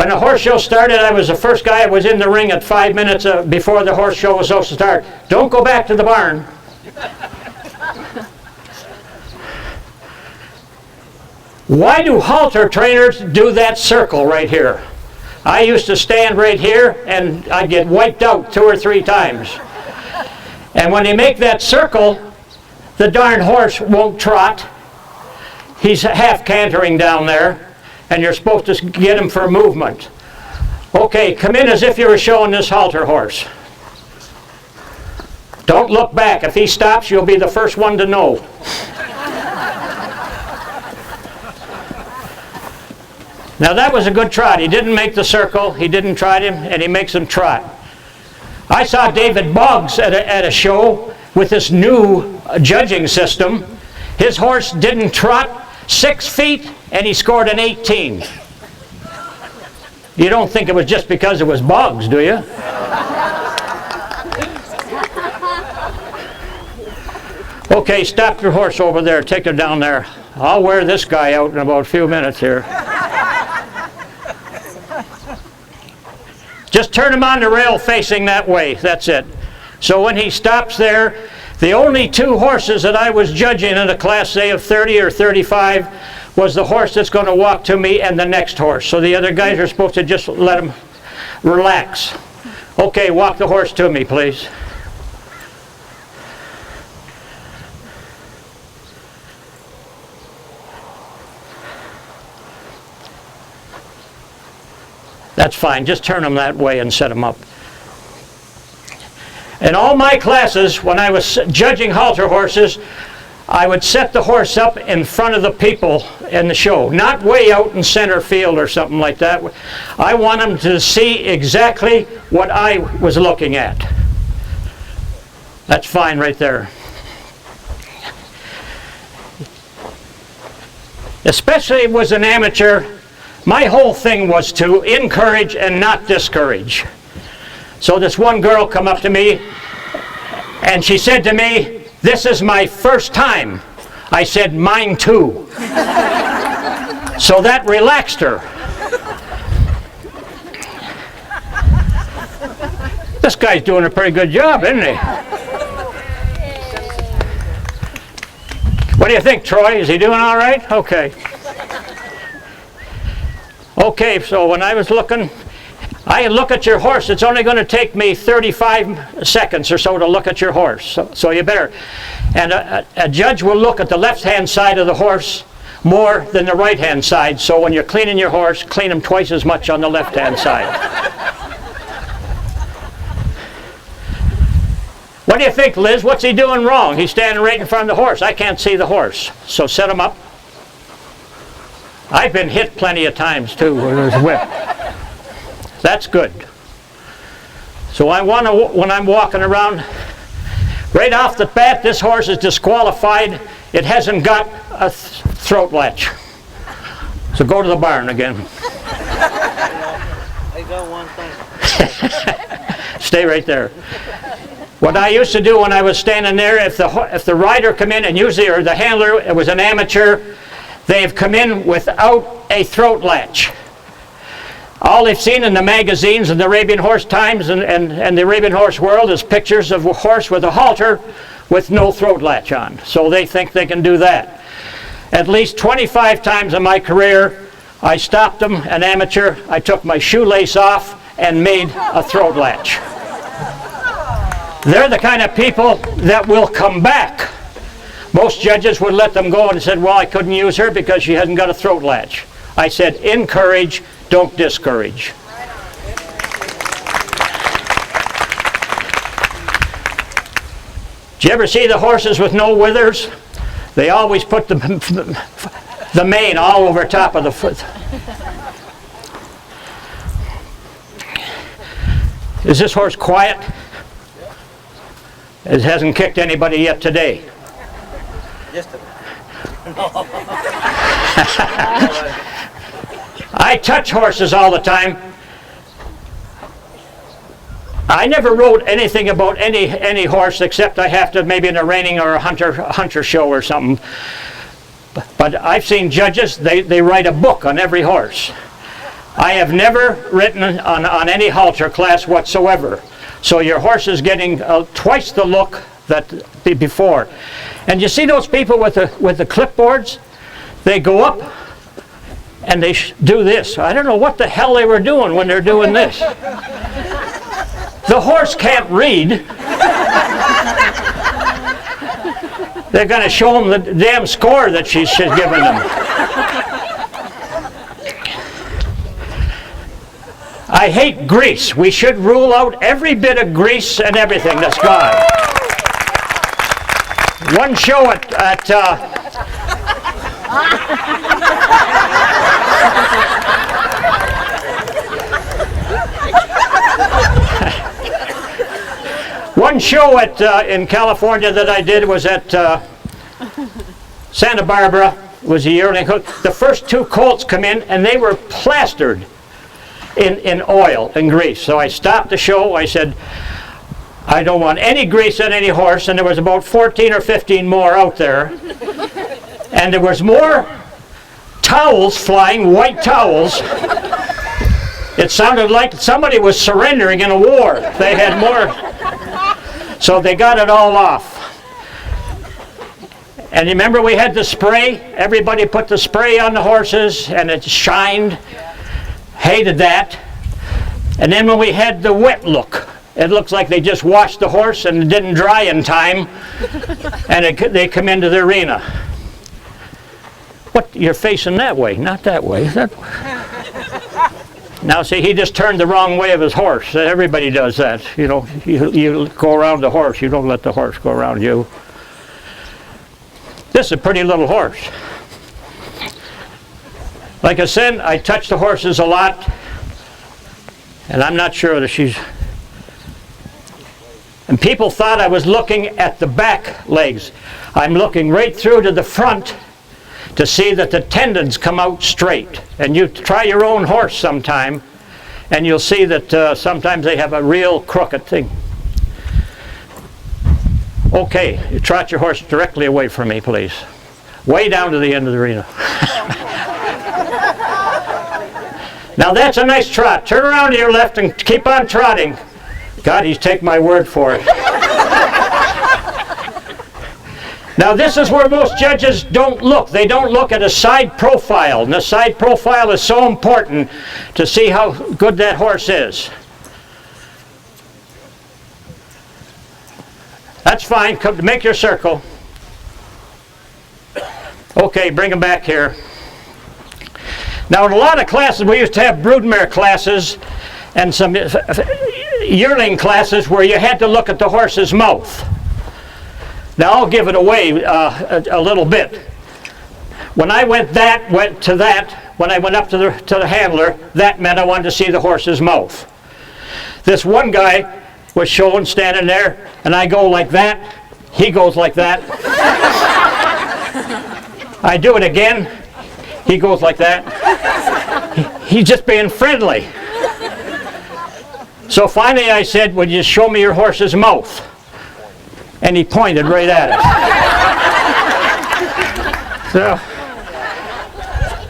When the horse show started, I was the first guy that was in the ring at 5 minutes before the horse show was supposed to start. Don't go back to the barn. Why do halter trainers do that circle right here? I used to stand right here and I'd get wiped out 2 or 3 times. And when they make that circle, the darn horse won't trot. He's half cantering down there, and you're supposed to get him for movement. Okay, come in as if you were showing this halter horse. Don't look back. If he stops, you'll be the first one to know. Now that was a good trot. He didn't make the circle, he didn't trot him, and he makes him trot. I saw David Boggs at a show with this new judging system. His horse didn't trot 6 feet, and he scored an 18. You don't think it was just because it was Boggs, do you? Okay, stop your horse over there. Take her down there. I'll wear this guy out in about a few minutes here. Just turn him on the rail facing that way. That's it. So when he stops there, the only 2 horses that I was judging in a class, say, of 30 or 35 was the horse that's going to walk to me and the next horse. So the other guys are supposed to just let him relax. Okay, walk the horse to me, please. That's fine. Just turn them that way and set them up. In all my classes, when I was judging halter horses, I would set the horse up in front of the people in the show, not way out in center field or something like that. I want them to see exactly what I was looking at. That's fine right there. Especially if it was an amateur, my whole thing was to encourage and not discourage. So this one girl come up to me and she said to me, "This is my first time." I said, "Mine too." So that relaxed her. This guy's doing a pretty good job, isn't he? What do you think, Troy? Is he doing all right? Okay. Okay, so when I was looking, I look at your horse. It's only going to take me 35 seconds or so to look at your horse. So you better. And a judge will look at the left-hand side of the horse more than the right-hand side. So when you're cleaning your horse, clean him twice as much on the left-hand side. What do you think, Liz? What's he doing wrong? He's standing right in front of the horse. I can't see the horse. So set him up. I've been hit plenty of times too with his whip. That's good. So I want to, when I'm walking around, right off the bat, this horse is disqualified. It hasn't got a throat latch. So go to the barn again. I got one thing. Stay right there. What I used to do when I was standing there, if the rider come in, and usually, or the handler, it was an amateur, they've come in without a throat latch. All they've seen in the magazines and the Arabian Horse Times and the Arabian Horse World is pictures of a horse with a halter with no throat latch on. So they think they can do that. At least 25 times in my career, I stopped them, an amateur, I took my shoelace off and made a throat latch. They're the kind of people that will come back. Most judges would let them go and said, "Well, I couldn't use her because she hasn't got a throat latch." I said, encourage, don't discourage. Do you ever see the horses with no withers? They always put the mane all over top of the foot. Is this horse quiet? It hasn't kicked anybody yet today. Just a minute. I touch horses all the time. I never wrote anything about any horse except I have to maybe in a reining or a hunter show or something. But I've seen judges, they write a book on every horse. I have never ridden on any halter class whatsoever. So your horse is getting twice the look that before. And you see those people with the clipboards? They go up and they do this. I don't know what the hell they were doing when they're doing this. The horse can't read. They're going to show them the damn score that she's given them. I hate grease. We should rule out every bit of grease and everything that's gone. One show at one show in California that I did was at Santa Barbara. Was a yearling hook. The first two colts come in and they were plastered in oil and grease. So I stopped the show. I said, I don't want any grease on any horse. And there was about 14 or 15 more out there. And there was more towels flying, white towels. It sounded like somebody was surrendering in a war. They had more. So they got it all off. And you remember we had the spray? Everybody put the spray on the horses and it shined. Hated that. And then when we had the wet look, it looks like they just washed the horse and it didn't dry in time. And they come into the arena. What? You're facing that way, not that way. Now see, he just turned the wrong way of his horse. Everybody does that. You know, you go around the horse. You don't let the horse go around you. This is a pretty little horse. Like I said, I touch the horses a lot, and I'm not sure that she's... And people thought I was looking at the back legs. I'm looking right through to the front to see that the tendons come out straight. And you try your own horse sometime, and you'll see that sometimes they have a real crooked thing. Okay, you trot your horse directly away from me, please. Way down to the end of the arena. Now that's a nice trot. Turn around to your left and keep on trotting. God, he's taken my word for it. Now this is where most judges don't look. They don't look at a side profile. And the side profile is so important to see how good that horse is. That's fine. Come, make your circle. Okay, bring them back here. Now in a lot of classes, we used to have broodmare classes and some yearling classes where you had to look at the horse's mouth. Now I'll give it away a little bit. When I went to that, when I went up to the handler, that meant I wanted to see the horse's mouth. This one guy was showing, standing there, and I go like that, he goes like that. I do it again, he goes like that. He's just being friendly. So finally I said, would you show me your horse's mouth? And he pointed right at it. So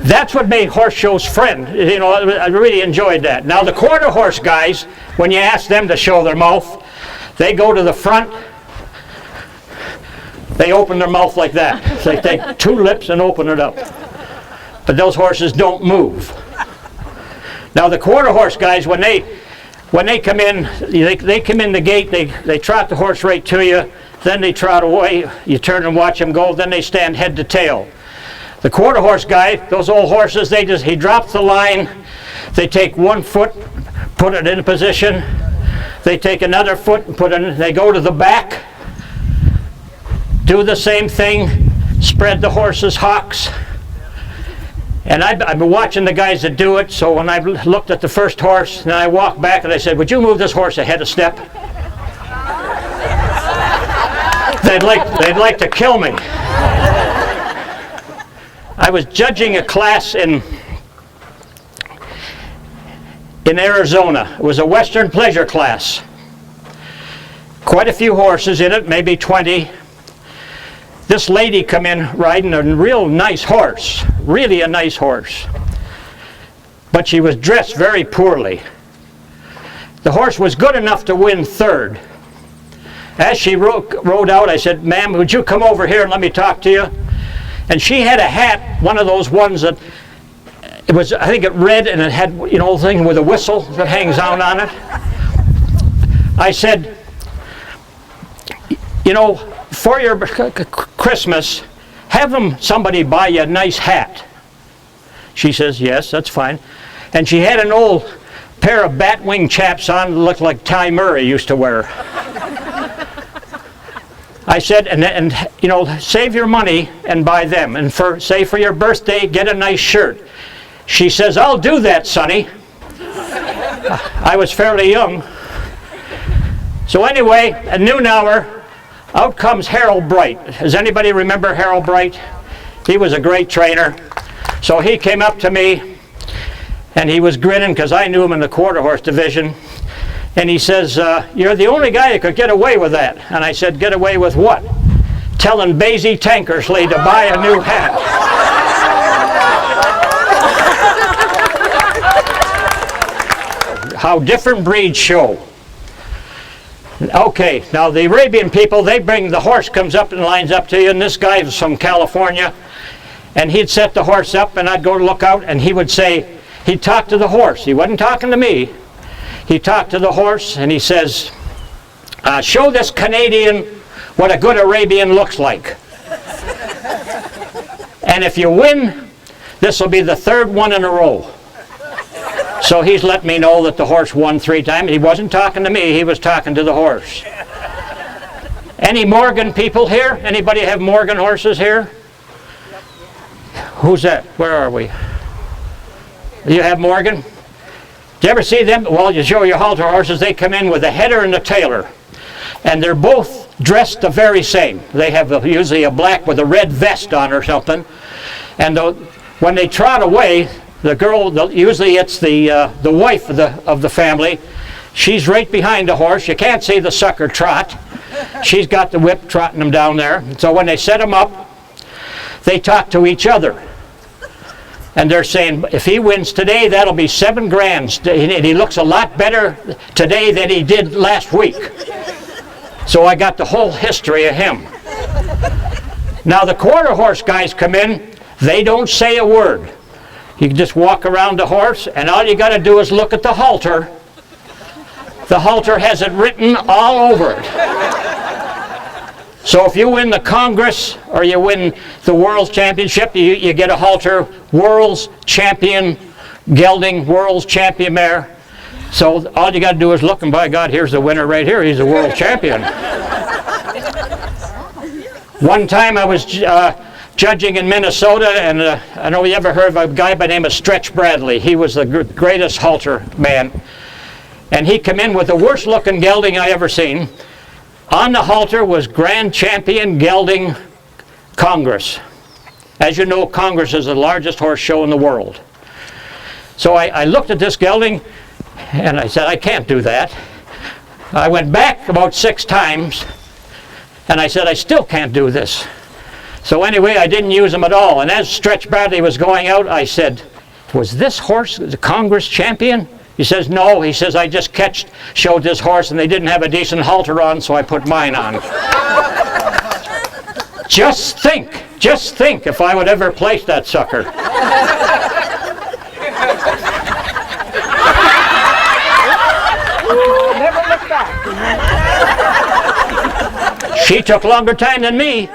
that's what made horse shows friend. You know, I really enjoyed that. Now the quarter horse guys, when you ask them to show their mouth, they go to the front, they open their mouth like that. So they take two lips and open it up. But those horses don't move. Now the quarter horse guys, when they come in, they come in the gate, they trot the horse right to you, then they trot away, you turn and watch them go, then they stand head to tail. The quarter horse guy, those old horses, he drops the line, they take one foot, put it in a position, they take another foot and put it in, they go to the back, do the same thing, spread the horse's hocks. And I've been watching the guys that do it, so when I looked at the first horse, and I walked back and I said, would you move this horse ahead a step? They'd like to kill me. I was judging a class in Arizona. It was a Western pleasure class. Quite a few horses in it, maybe 20. This lady come in riding a real nice horse, really a nice horse. but she was dressed very poorly. The horse was good enough to win third. As she rode out, I said, "Ma'am, would you come over here and let me talk to you?" And she had a hat, one of those ones that, it was, I think, it red, and it had, you know, the thing with a whistle that hangs down on it. I said, "You know, for your Christmas, have somebody buy you a nice hat." She says, "Yes, that's fine." And she had an old pair of batwing chaps on that looked like Ty Murray used to wear. I said, and you know, save your money and buy them. And say for your birthday, get a nice shirt. She says, "I'll do that, Sonny." I was fairly young. So anyway, at noon hour, out comes Harold Bright. Does anybody remember Harold Bright? He was a great trainer. So he came up to me, and he was grinning because I knew him in the quarter horse division. And he says, "You're the only guy that could get away with that." And I said, "Get away with what?" "Telling Basie Tankersley to buy a new hat." How different breeds show. Okay, now the Arabian people, they bring, the horse comes up and lines up to you, and this guy is from California, and he'd set the horse up, and I'd go to look out, and he would say, he'd talk to the horse. He wasn't talking to me. He talked to the horse, and he says, "Show this Canadian what a good Arabian looks like. And if you win, this will be the third one in a row." So he's let me know that the horse won 3 times. He wasn't talking to me, he was talking to the horse. Any Morgan people here? Anybody have Morgan horses here? Who's that? Where are we? You have Morgan? Do you ever see them? Well, you show your halter horses, they come in with a header and a tailer. And they're both dressed the very same. They have usually a black with a red vest on or something. And when they trot away, the girl, usually it's the wife of the family, she's right behind the horse. You can't see the sucker trot. She's got the whip trotting them down there. So when they set them up, they talk to each other. And they're saying, if he wins today, that'll be $7,000. And he looks a lot better today than he did last week. So I got the whole history of him. Now the quarter horse guys come in, they don't say a word. You can just walk around the horse, and all you got to do is look at the halter. The halter has it written all over it. So if you win the Congress or you win the World Championship, you get a halter, World's Champion Gelding, World's Champion Mare. So all you got to do is look, and by God, here's the winner right here. He's a world champion. One time I was judging in Minnesota, and I don't know if you ever heard of a guy by the name of Stretch Bradley. He was the greatest halter man. And he came in with the worst looking gelding I ever seen. On the halter was Grand Champion Gelding Congress. As you know, Congress is the largest horse show in the world. So I looked at this gelding, and I said, I can't do that. I went back about 6 times, and I said, I still can't do this. So anyway, I didn't use him at all. And as Stretch Bradley was going out, I said, was this horse the Congress champion? He says, no. He says, I just showed this horse, and they didn't have a decent halter on, so I put mine on. Just think if I would ever place that sucker. Never look back. She took longer time than me.